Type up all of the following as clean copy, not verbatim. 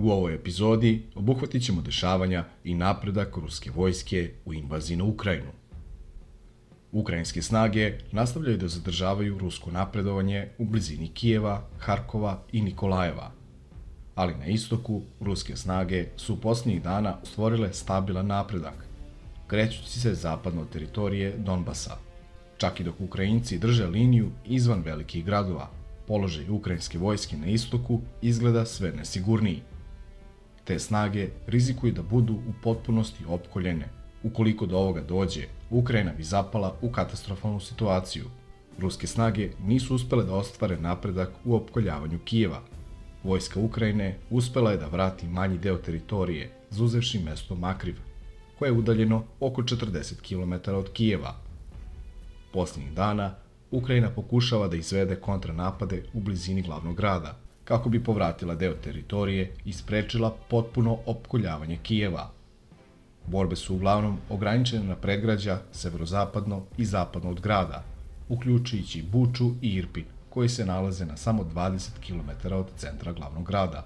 U ovoj epizodi obuhvatit ćemo dešavanja i napredak ruske vojske u invaziji na Ukrajinu. Ukrajinske snage nastavljaju da zadržavaju rusko napredovanje u blizini Kijeva, Harkova i Nikolajeva. Ali na istoku, ruske snage su u posljednjih dana stvorile stabilan napredak, krećući se zapadno od teritorije Donbasa. Čak i dok Ukrajinci drže liniju izvan velikih gradova, položaj ukrajinske vojske na istoku izgleda sve nesigurniji. Te snage rizikuju da budu u potpunosti opkoljene. Ukoliko do ovoga dođe, Ukrajina bi zapala u katastrofalnu situaciju. Ruske snage nisu uspele da ostvare napredak u opkoljavanju Kijeva. Vojska Ukrajine uspela je da vrati manji deo teritorije, zauzevši mesto Makriv, koje je udaljeno oko 40 km od Kijeva. Posljednjih dana, Ukrajina pokušava da izvede kontranapade u blizini glavnog grada, kako bi povratila deo teritorije i sprečila potpuno opkoljavanje Kijeva. Borbe su uglavnom ograničene na predgrađa severozapadno i zapadno od grada, uključujući Buču i Irpin, koji se nalaze na samo 20 km od centra glavnog grada.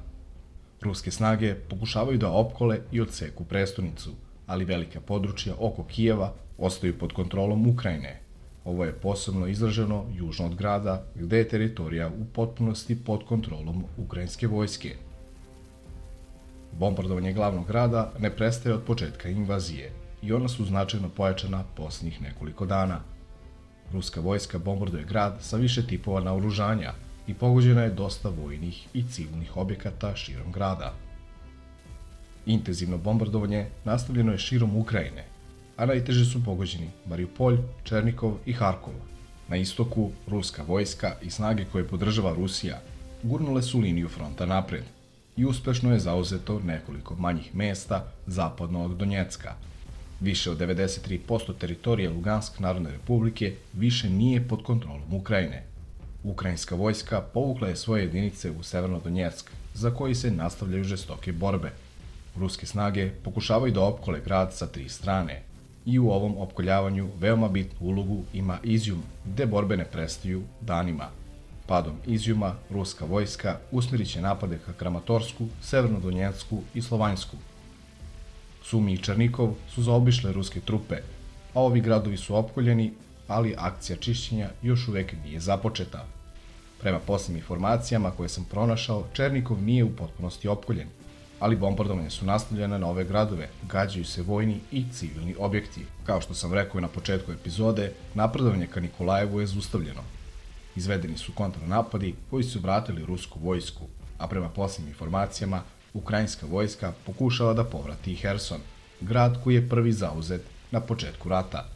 Ruske snage pokušavaju da opkole i odseku prestonicu, ali velika područja oko Kijeva ostaju pod kontrolom Ukrajine. Ovo je posebno izraženo južno od grada, gde je teritorija u potpunosti pod kontrolom ukrajinske vojske. Bombardovanje glavnog grada ne prestaje od početka invazije i ona su značajno pojačana posljednjih nekoliko dana. Ruska vojska bombarduje grad sa više tipova naoružanja i pogođena je dosta vojnih i civilnih objekata širom grada. Intenzivno bombardovanje nastavljeno je širom Ukrajine, a najteže su pogođeni Mariupolj, Černikov i Harkov. Na istoku, ruska vojska i snage koje podržava Rusija gurnule su liniju fronta napred i uspešno je zauzeto nekoliko manjih mesta zapadno od Donjecka. Više od 93% teritorije Lugansk Narodne republike više nije pod kontrolom Ukrajine. Ukrajinska vojska povukla je svoje jedinice u severno Donjeck, za koji se nastavljaju žestoke borbe. Ruske snage pokušavaju da opkole grad sa 3 strane i u ovom opkoljavanju veoma bitnu ulogu ima Izjum, gde borbe ne prestaju danima. Padom Izjuma, ruska vojska usmjerit će napade ka Kramatorsku, Severnodonjecku i Slovanjsku. Sumi i Černikov su zaobišle ruske trupe, a ovi gradovi su opkoljeni, ali akcija čišćenja još uvek nije započeta. Prema posljednjim informacijama koje sam pronašao, Černikov nije u potpunosti opkoljen, ali bombardovanje su nastavljene na ove gradove, gađaju se vojni i civilni objekti. Kao što sam rekao na početku epizode, napredovanje ka Nikolajevu je zaustavljeno. Izvedeni su kontranapadi koji su vratili rusku vojsku, a prema posljednjim informacijama, ukrajinska vojska pokušava da povrati i Herson, grad koji je prvi zauzet na početku rata.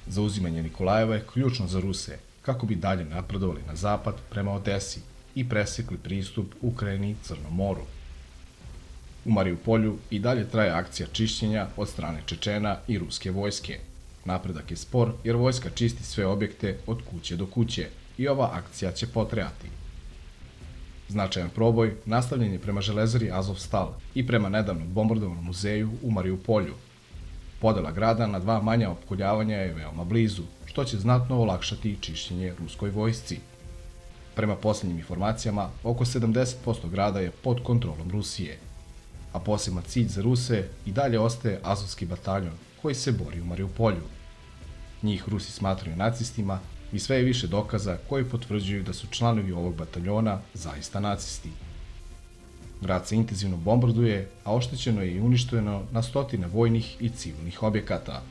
Zauzimanje Nikolajeva je ključno za Ruse, kako bi dalje napredovali na zapad prema Odesi i presekli pristup Ukrajini i Crnom moru. U Mariupolju i dalje traje akcija čišćenja od strane Čečena i ruske vojske. Napredak je spor jer vojska čisti sve objekte od kuće do kuće i ova akcija će potrajati. Značajan proboj nastavljen je prema železari Azovstal i prema nedavno bombardovanom muzeju u Mariupolju. Podela grada na 2 manja opkoljavanja je veoma blizu, što će znatno olakšati čišćenje ruskoj vojsci. Prema posljednjim informacijama, oko 70% grada je pod kontrolom Rusije, a poseban cilj za Ruse i dalje ostaje Azovski bataljon koji se bori u Mariupolju. Njih Rusi smatraju nacistima i sve je više dokaza koji potvrđuju da su članovi ovog bataljona zaista nacisti. Grad se intenzivno bombarduje, a oštećeno je i uništeno na stotine vojnih i civilnih objekata.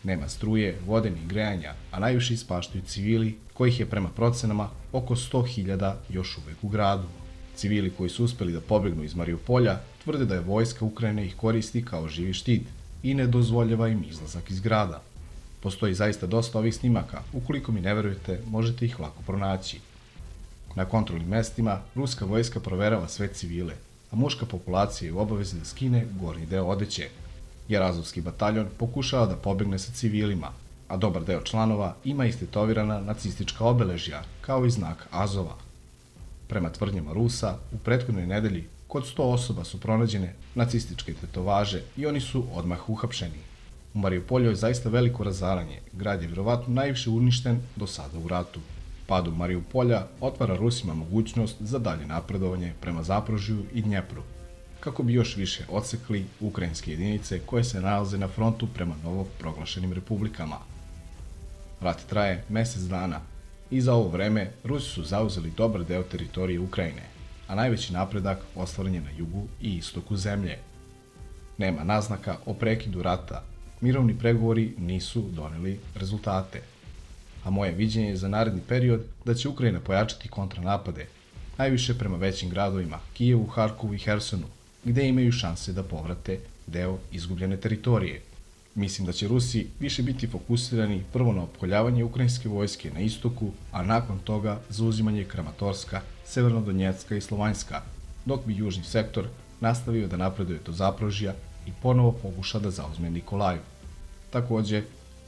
Nema struje, vode ni grejanja, a najviše ispaštaju civili, kojih je prema procenama oko 100.000 još uvek u gradu. Civili koji su uspeli da pobegnu iz Mariupolja tvrde da je vojska Ukrajine ih koristi kao živi štit i ne dozvoljava im izlazak iz grada. Postoji zaista dosta ovih snimaka, ukoliko mi ne verujete, možete ih lako pronaći. Na kontrolnim mestima ruska vojska proverava sve civile, a muška populacija je u obavezi da skine gornji deo odeće, jer Azovski bataljon pokušava da pobegne sa civilima, a dobar deo članova ima istetovirana nacistička obeležja, kao i znak Azova. Prema tvrdnjama Rusa, u prethodnoj nedelji kod 100 osoba su pronađene nacističke tetovaže i oni su odmah uhapšeni. U Mariupolju je zaista veliko razaranje, grad je vjerovatno najviše uništen do sada u ratu. Padom Mariupolja otvara Rusima mogućnost za dalje napredovanje prema Zaporožju i Dnjepru. kako bi još više odsekli ukrajinske jedinice koje se nalaze na frontu prema novo proglašenim republikama. Rat traje mesec dana i za ovo vreme Rusi su zauzeli dobar deo teritorije Ukrajine, a najveći napredak ostvaren je na jugu i istoku zemlje. Nema naznaka o prekidu rata, mirovni pregovori nisu doneli rezultate. A moje viđenje je za naredni period da će Ukrajina pojačati kontranapade, najviše prema većim gradovima, Kijevu, Harkovu i Hersonu, gde imaju šanse da povrate deo izgubljene teritorije. Mislim da će Rusi više biti fokusirani prvo na opkoljavanje ukrajinske vojske na istoku, a nakon toga zauzimanje Kramatorska, Severnodonjecka i Slovanjska, dok bi južni sektor nastavio da napreduje do Zaporožja i ponovo pokuša da zauzme Nikolaju. Takođe,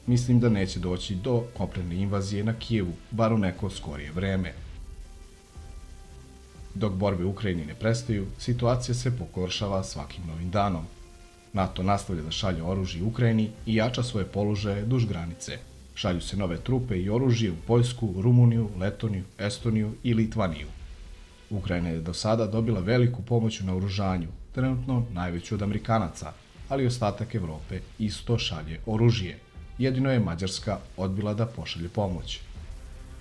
mislim da neće doći do kopnene invazije na Kijevu, bar u neko skorije vreme. Dok borbe u Ukrajini ne prestaju, situacija se pogoršava svakim novim danom. NATO nastavlja da šalje oružje Ukrajini i jača svoje položaje duž granice. Šalju se nove trupe i oružje u Poljsku, Rumuniju, Letoniju, Estoniju i Litvaniju. Ukrajina je do sada dobila veliku pomoć u naoružanju, trenutno najveću od Amerikanaca, ali ostatak Evrope isto šalje oružje. Jedino je Mađarska odbila da pošalje pomoć.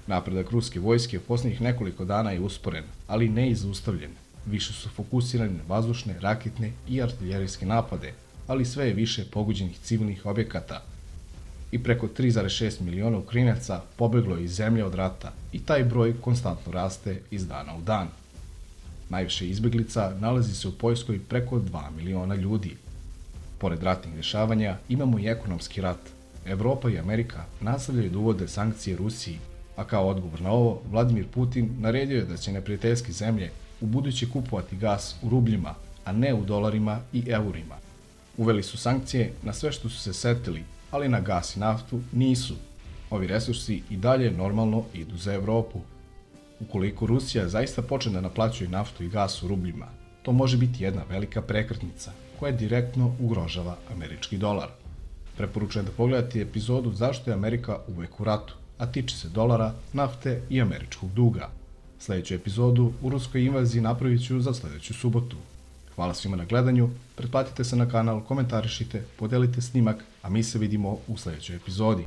Napredak ruske vojske u posljednjih nekoliko dana je usporen, ali ne i zaustavljen. Više su fokusirani na vazdušne, raketne i artiljerijske napade, ali sve je više pogođenih civilnih objekata. I preko 3,6 miliona Ukrajinaca pobeglo je iz zemlje od rata i taj broj konstantno raste iz dana u dan. Najviše izbeglica nalazi se u Poljskoj preko 2 miliona ljudi. Pored ratnih dešavanja imamo i ekonomski rat. Evropa i Amerika nastavljaju da uvode sankcije Rusiji, a kao odgovor na ovo, Vladimir Putin naredio je da će neprijateljske zemlje ubuduće kupovati gas u rubljima, a ne u dolarima i eurima. Uveli su sankcije na sve što su se setili, ali na gas i naftu nisu. Ovi resursi i dalje normalno idu za Evropu. Ukoliko Rusija zaista počne da naplaćuje naftu i gas u rubljima, to može biti jedna velika prekretnica koja direktno ugrožava američki dolar. Preporučujem da pogledate epizodu Zašto je Amerika uvek u ratu, a tiče se dolara, nafte i američkog duga. Sljedeću epizodu u ruskoj invaziji napravit ću za sljedeću subotu. Hvala svima na gledanju, pretplatite se na kanal, komentarišite, podelite snimak, a mi se vidimo u sljedećoj epizodi.